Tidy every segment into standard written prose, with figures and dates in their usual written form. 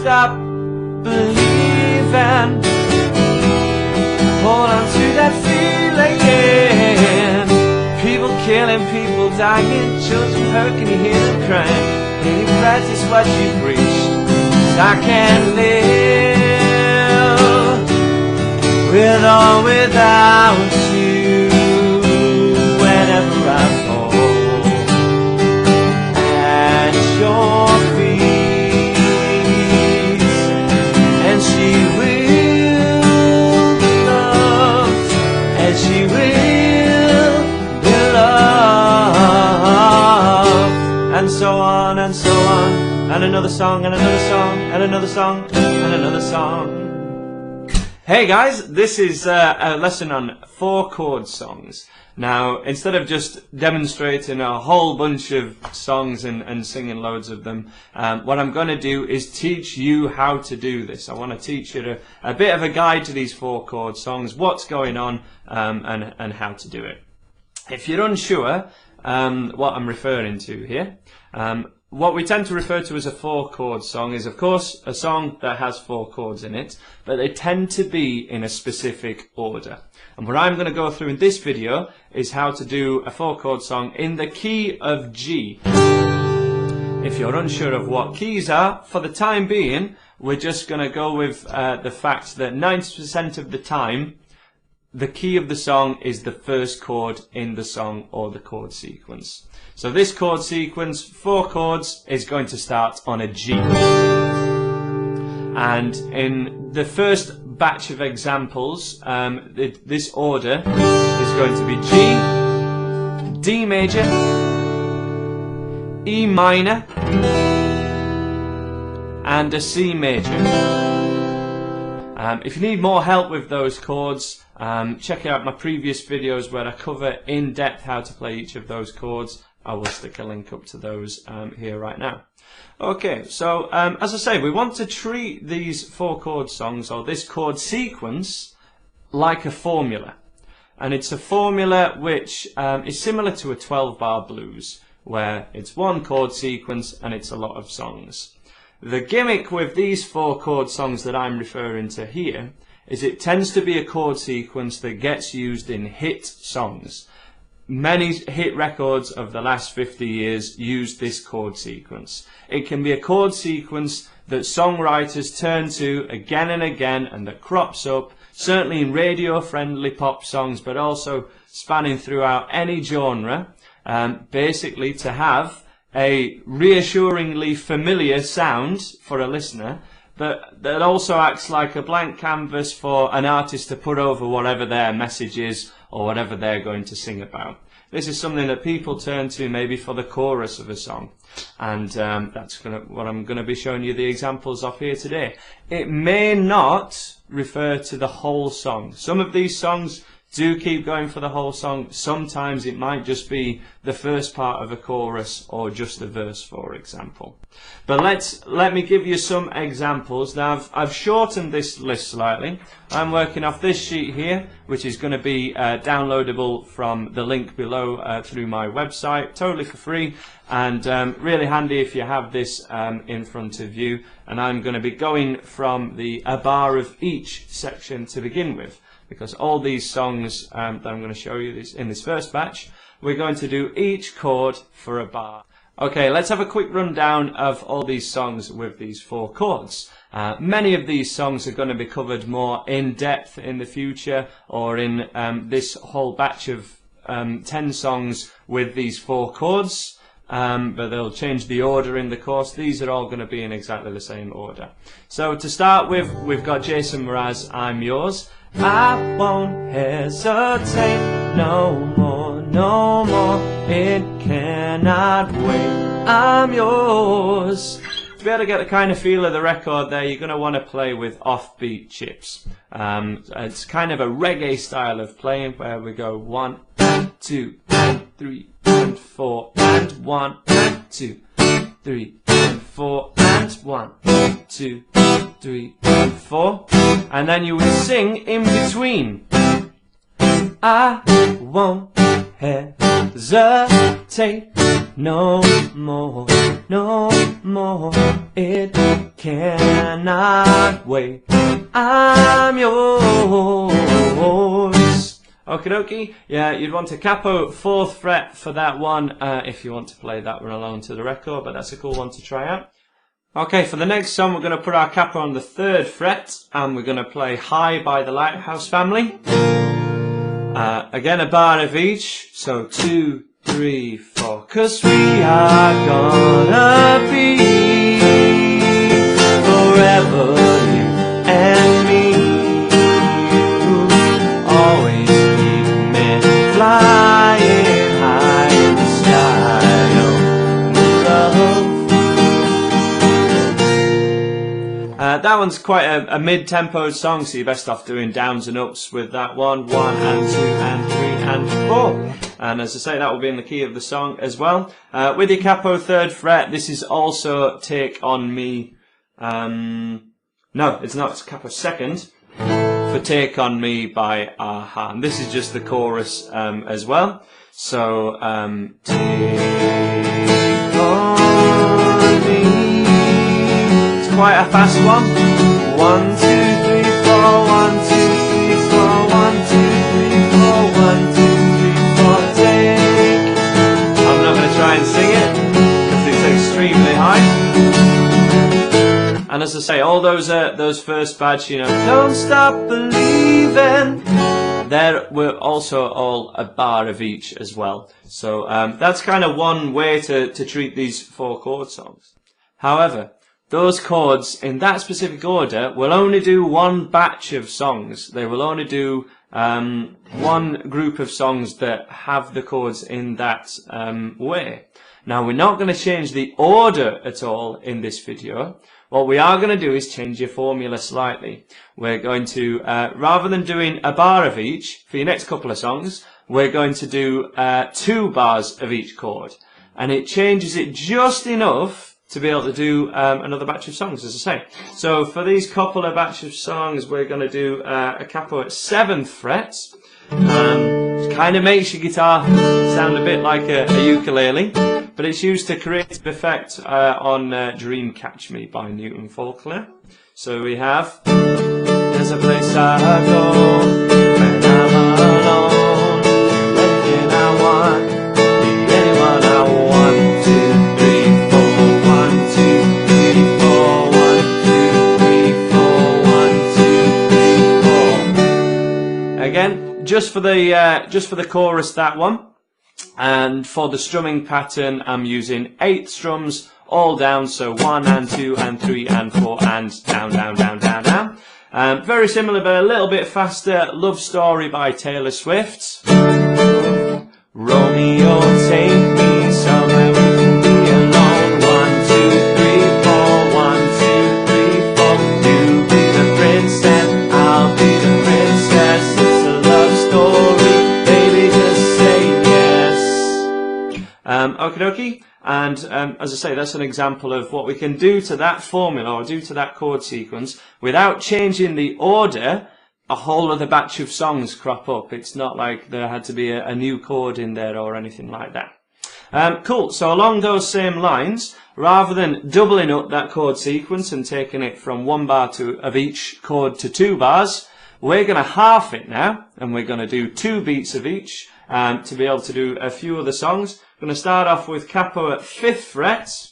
stop believing. Hold on to that feeling. People killing, people dying, children hurt, can you hear them crying? Any practice what you preach, 'cause I can't live with or without you. Whenever I fall at your feet, and she will be loved, and she will be loved, and so on and so on, and another song and another song and another song and another song. Hey guys, this is a lesson on 4-chord songs. Now, instead of just demonstrating a whole bunch of songs and singing loads of them, what I'm going to do is teach you how to do this. I want to teach you a bit of a guide to these 4-chord songs, what's going on, and how to do it. If you're unsure what I'm referring to here, what we tend to refer to as a 4-chord song is, of course, a song that has 4 chords in it, but they tend to be in a specific order. And what I'm going to go through in this video is how to do a 4-chord song in the key of G. If you're unsure of what keys are, for the time being, we're just going to go with the fact that 90% of the time, the key of the song is the first chord in the song or the chord sequence. So this chord sequence, 4 chords, is going to start on a G. And in the first batch of examples, this order is going to be G, D major, E minor, and a C major. If you need more help with those chords, check out my previous videos where I cover in depth how to play each of those chords. I will stick a link up to those here right now. Okay, so as I say, we want to treat these 4-chord songs, or this chord sequence, like a formula. And it's a formula which is similar to a 12-bar blues, where it's one chord sequence and it's a lot of songs. The gimmick with these 4-chord songs that I'm referring to here is it tends to be a chord sequence that gets used in hit songs. Many hit records of the last 50 years use this chord sequence. It can be a chord sequence that songwriters turn to again and again, and that crops up, certainly in radio-friendly pop songs, but also spanning throughout any genre, basically to have a reassuringly familiar sound for a listener, but that also acts like a blank canvas for an artist to put over whatever their message is or whatever they're going to sing about. This is something that people turn to maybe for the chorus of a song, and that's what I'm going to be showing you the examples of here today. It may not refer to the whole song. Some of these songs do keep going for the whole song. Sometimes it might just be the first part of a chorus or just a verse, for example. But let me give you some examples. Now I've shortened this list slightly. I'm working off this sheet here, which is going to be downloadable from the link below through my website, totally for free, and really handy if you have this in front of you. And I'm going to be going from a bar of each section to begin with, because all these songs that I'm going to show you in this first batch, we're going to do each chord for a bar. Okay, let's have a quick rundown of all these songs with these 4 chords. Many of these songs are going to be covered more in depth in the future, or in this whole batch of 10 songs with these 4 chords, but they'll change the order in the course. These are all going to be in exactly the same order. So to start with, we've got Jason Mraz, I'm Yours. I won't hesitate no more, no more, it cannot wait, I'm yours. To be able to get the kind of feel of the record there, you're going to want to play with offbeat chips. It's kind of a reggae style of playing, where we go 1, 2, 3, and 4, and 1, 2, 3, and 4, and 1, 2, 3, and 4, and then you would sing in between. I won't hesitate no more, no more, it cannot wait. I'm yours. Okie dokie. Yeah, you'd want a capo 4th fret for that one if you want to play that one along to the record, but that's a cool one to try out. Okay, for the next song we're going to put our capo on the 3rd fret and we're going to play High by the Lighthouse Family. Again, a bar of each, so 2, 3, 4. 'Cause we are gonna be forever, you and me. Always keep me flying high in the sky, oh love. That one's quite a mid-tempo song, so you're best off doing downs and ups with that one. 1 and 2 and 3 and 4. And as I say, that will be in the key of the song as well. With your capo 3rd fret, this is also Take On Me. No, it's not. It's capo 2nd for Take On Me by a-ha. And this is just the chorus as well. So, take on me. It's quite a fast one. 1, 2, 3, 4. 1, 2, 3, 4. 1, 2, 3, 4. 1, 2, 3, 4. Take. I'm not going to try and sing it because it's extremely high. And as I say, all those first pads, you know, don't stop believing, were also all a bar of each as well. So that's kind of one way to treat these 4 chord songs. However, those chords in that specific order will only do one batch of songs. They will only do one group of songs that have the chords in that way. Now, we're not going to change the order at all in this video. What we are going to do is change your formula slightly. We're going to, rather than doing a bar of each for your next couple of songs, we're going to do 2 bars of each chord. And it changes it just enough to be able to do another batch of songs, as I say. So for these couple of batch of songs, we're going to do a capo at 7th fret. Which kind of makes your guitar sound a bit like a ukulele. But it's used to create an effect on Dream Catch Me by Newton Faulkner. So we have, there's a place I go when I'm alone, do anything I want, be anyone I want. 2, 3, 4, 1, 2, 3, 4, 1, 2, 3, 4, 1, 2, 3, 4. Again, just for the chorus, that one. And for the strumming pattern, I'm using 8 strums all down, so 1 and 2 and 3 and 4 and down, down, down, down, down. Very similar, but a little bit faster. Love Story by Taylor Swift. Romeo, take me somewhere we can be alone. 1, 2, 3, 4. 1, 2, 3, 4. You be the princess, I'll be the princess. It's a love story, baby, just say yes. Okie dokie. And as I say, that's an example of what we can do to that formula or do to that chord sequence without changing the order. A whole other batch of songs crop up. It's not like there had to be a new chord in there or anything like that. Cool. So along those same lines, rather than doubling up that chord sequence and taking it from 1 bar of each chord to 2 bars, we're going to half it now, and we're going to do 2 beats of each to be able to do a few other songs. I'm going to start off with capo at 5th fret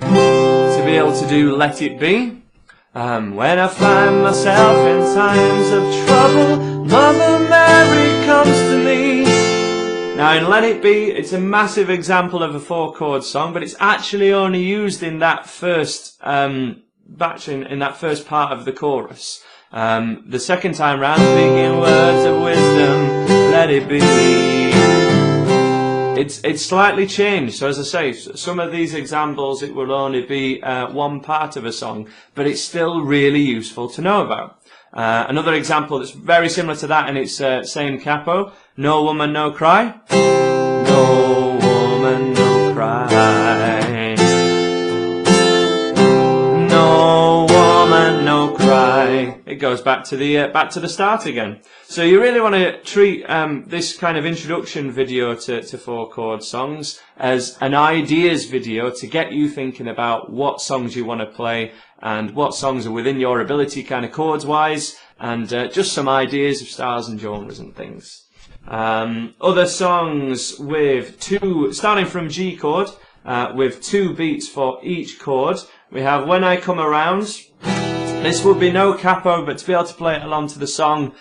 to be able to do Let It Be. When I find myself in times of trouble, Mother Mary comes to me. Now in Let It Be, it's a massive example of a 4-chord song, but it's actually only used in that first batch, in that first part of the chorus. The second time round, speaking words of wisdom, let it be. It's slightly changed, so as I say, some of these examples it will only be one part of a song, but it's still really useful to know about. Another example that's very similar to that, and it's same capo, No Woman, No Cry. No woman, no cry. No woman, no cry. bang, it goes back to the start again. So you really want to treat this kind of introduction video to 4-chord songs as an ideas video to get you thinking about what songs you want to play and what songs are within your ability kind of chords wise, and just some ideas of styles and genres and things. Other songs with starting from G chord, with 2 beats for each chord. We have When I Come Around. This would be no capo, but to be able to play it along to the song,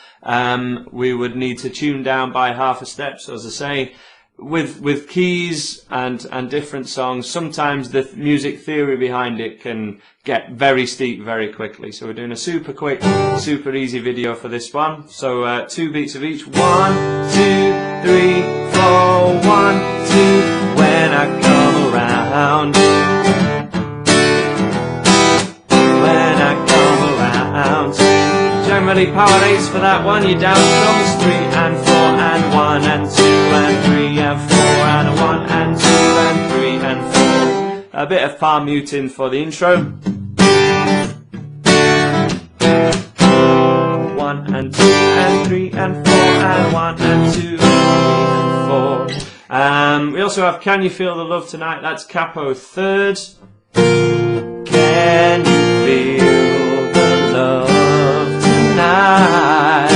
we would need to tune down by half a step. So as I say, with keys and different songs, sometimes the music theory behind it can get very steep very quickly. So we're doing a super quick, super easy video for this one. So 2 beats of each. 1, 2, 3, 4. 1, 2. When I come around. When I come around. Generally power 8s for that one. You're down strums 3 and 4 and 1 and 2 and 3 and 4 and 1 and 2 and 3 and 4. A bit of palm muting for the intro. 1 and 2 and 3 and 4 and 1 and 2 and 3 and 4. We also have Can You Feel the Love Tonight? That's capo 3rd. Can you feel the love tonight?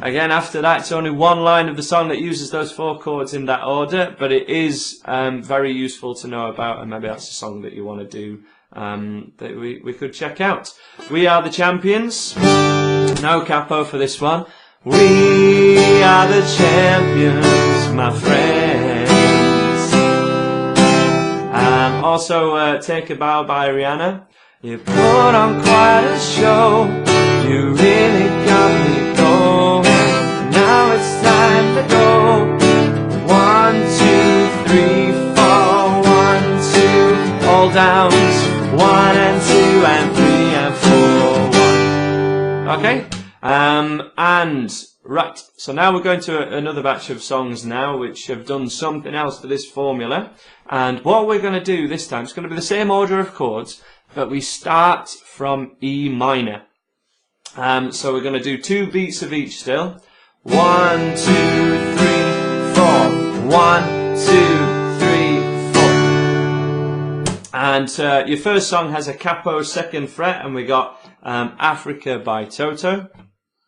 Again, after that, it's only 1 line of the song that uses those 4 chords in that order, but it is very useful to know about, and maybe that's a song that you want to do that we could check out. We Are the Champions. No capo for this one. We are the champions, my friends. Also, Take a Bow by Rihanna. You put on quite a show. You really got me going. Now it's time to go. 1, 2, 3, 4. 1, 2. All downs. 1 and 2 and 3 and 4. 1. Okay. And right. So now we're going to another batch of songs now, which have done something else to this formula. And what we're going to do this time, it's going to be the same order of chords, but we start from E minor. So we're going to do 2 beats of each still. 1, 2, 3, 4. 1, 2, 3, 4. And your first song has a capo 2nd fret, and we got Africa by Toto.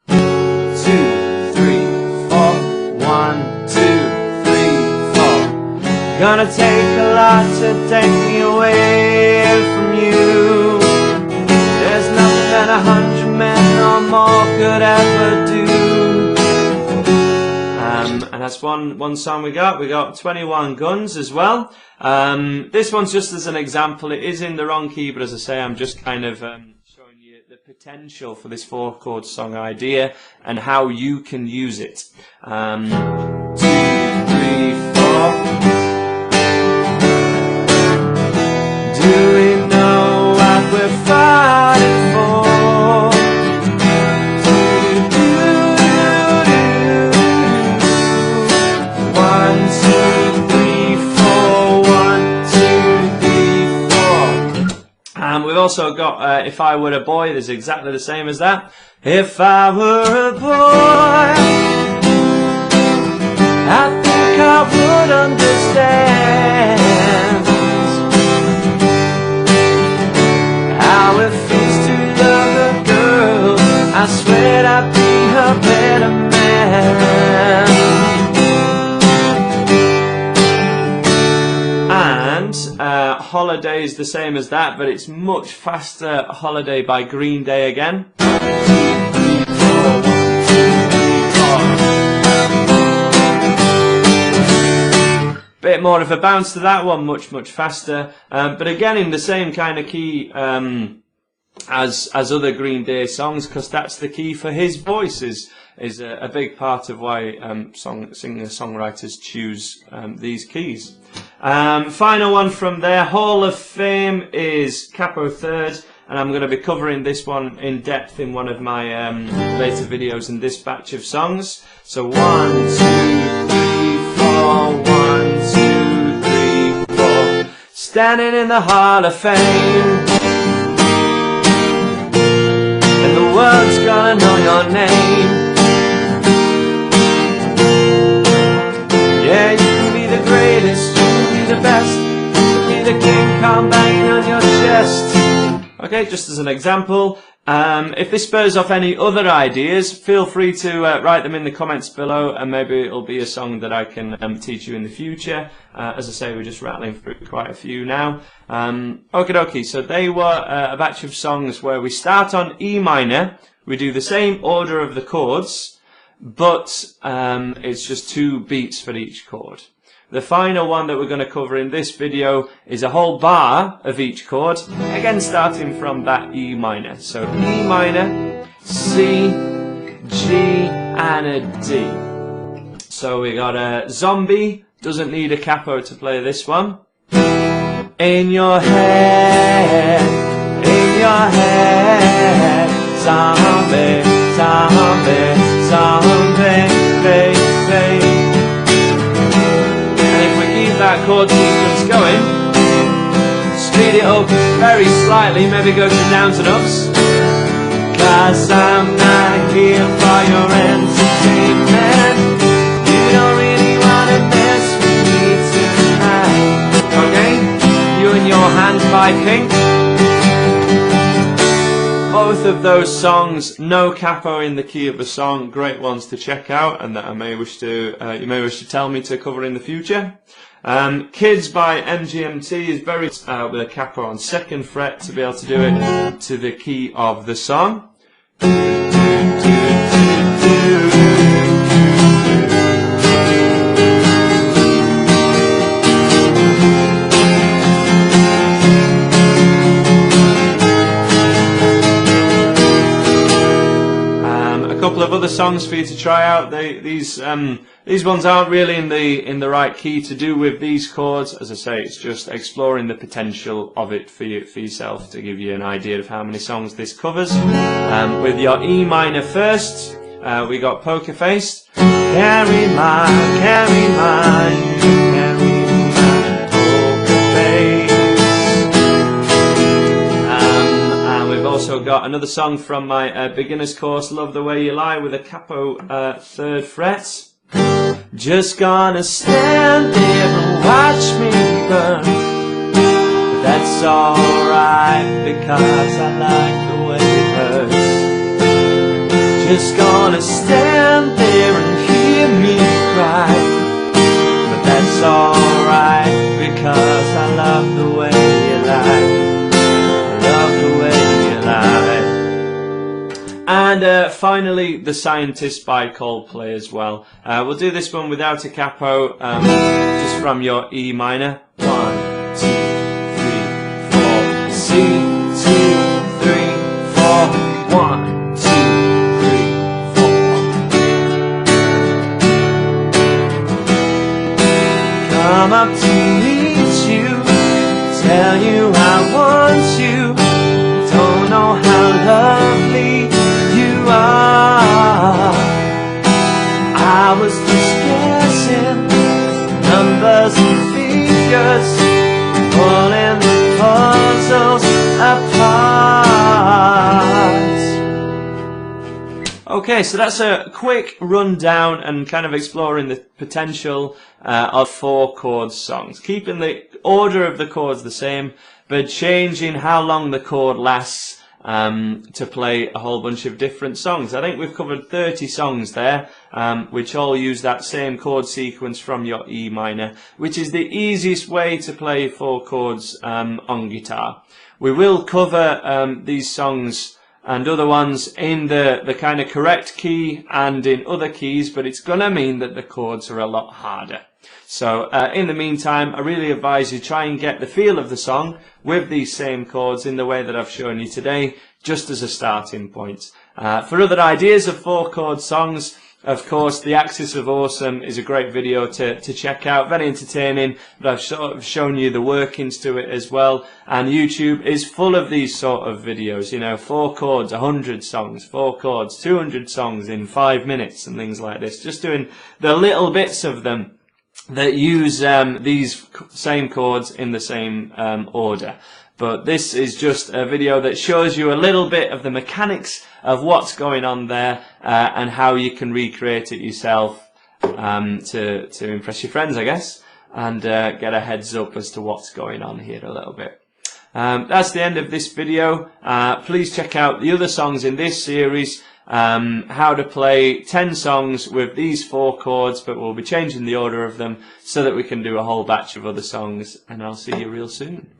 2, 3, 4. 1, 2, 3, 4. Gonna take a lot to take me away from you. There's nothing that 100 men or more could ever do. And that's one song we got. We got 21 Guns as well. This one's just as an example. It is in the wrong key, but as I say, I'm just kind of showing you the potential for this 4-chord song idea and how you can use it. 2, 3, 4. Do we know what we're fighting for? 1, 2, 3, 4. 1, 2, 3, 4. And we've also got If I Were a Boy. There's exactly the same as that. If I were a boy, I think I would understand how it feels to love a girl. I swear I'd be a better man. And Holiday is the same as that, but it's much faster. Holiday by Green Day again. 2, 3, 4. 1, 2, 3, 4. Bit more of a bounce to that one, much faster, but again in the same kind of key as other Green Day songs, because that's the key for his voice. Is a big part of why singer-songwriters choose these keys. Final one from there, Hall of Fame, is capo 3rd, and I'm going to be covering this one in depth in one of my later videos in this batch of songs. So 1, 2, 3, 4. 1, 2, 3, 4. Standing in the Hall of Fame. and the world's gonna know your name. Yeah, you can be the greatest, you can be the best, you can be the king, come banging on your chest. Okay, just as an example. If this spurs off any other ideas, feel free to write them in the comments below, and maybe it'll be a song that I can teach you in the future. As I say, we're just rattling through quite a few now. Okie dokie, so they were a batch of songs where we start on E minor, we do the same order of the chords, but it's just 2 beats for each chord. The final one that we're going to cover in this video is a whole bar of each chord, again starting from that E minor. So E minor, C, G and a D. So we got a Zombie, doesn't need a capo to play this one. In your head, zombie, zombie, zombie, baby. That chord sequence going, speed it up very slightly, maybe go to downs and ups. 'Cause I'm not here for your entertainment, you don't really wanna mess with me tonight. Okay, you and your hand piping. Both of those songs, no capo in the key of the song, great ones to check out, and that you may wish to tell me to cover in the future. Kids by MGMT is very with a capo on 2nd fret to be able to do it to the key of the song. A couple of other songs for you to try out. These ones aren't really in the right key to do with these chords. As I say, it's just exploring the potential of it for yourself to give you an idea of how many songs this covers. With your E minor first, we got Poker Face. Carry my poker face. And we've also got another song from my beginner's course, Love the Way You Lie, with a capo 3rd fret. Just gonna stand there and watch me burn, but that's alright because I like the way it hurts. Just gonna stand there and hear me cry, but that's alright because I love the way you lie. I love the way you lie. And finally, The Scientist by Coldplay as well. We'll do this one without a capo, just from your E minor. 1, 2, 3, 4. C, 2, 3, 4. 1, 2, 3, 4. Come up to meet you, tell you I want you. Don't know how lovely you are. I was just guessing numbers and figures, pulling the puzzles apart. Okay, so that's a quick rundown and kind of exploring the potential of 4 chord songs, keeping the order of the chords the same, but changing how long the chord lasts to play a whole bunch of different songs. I think we've covered 30 songs there, which all use that same chord sequence from your E minor, which is the easiest way to play 4 chords on guitar. We will cover these songs and other ones in the kind of correct key and in other keys, but it's going to mean that the chords are a lot harder. So in the meantime, I really advise you try and get the feel of the song with these same chords in the way that I've shown you today, just as a starting point. For other ideas of 4 chord songs, of course, The Axis of Awesome is a great video to check out. Very entertaining, but I've sort of shown you the workings to it as well. And YouTube is full of these sort of videos, you know, 4 chords, 100 songs, 4 chords, 200 songs in 5 minutes and things like this. Just doing the little bits of them that use these same chords in the same order. but this is just a video that shows you a little bit of the mechanics of what's going on there and how you can recreate it yourself to impress your friends, I guess, and get a heads up as to what's going on here a little bit. That's the end of this video. Please check out the other songs in this series, how to play 10 songs with these 4 chords, but we'll be changing the order of them so that we can do a whole batch of other songs, and I'll see you real soon.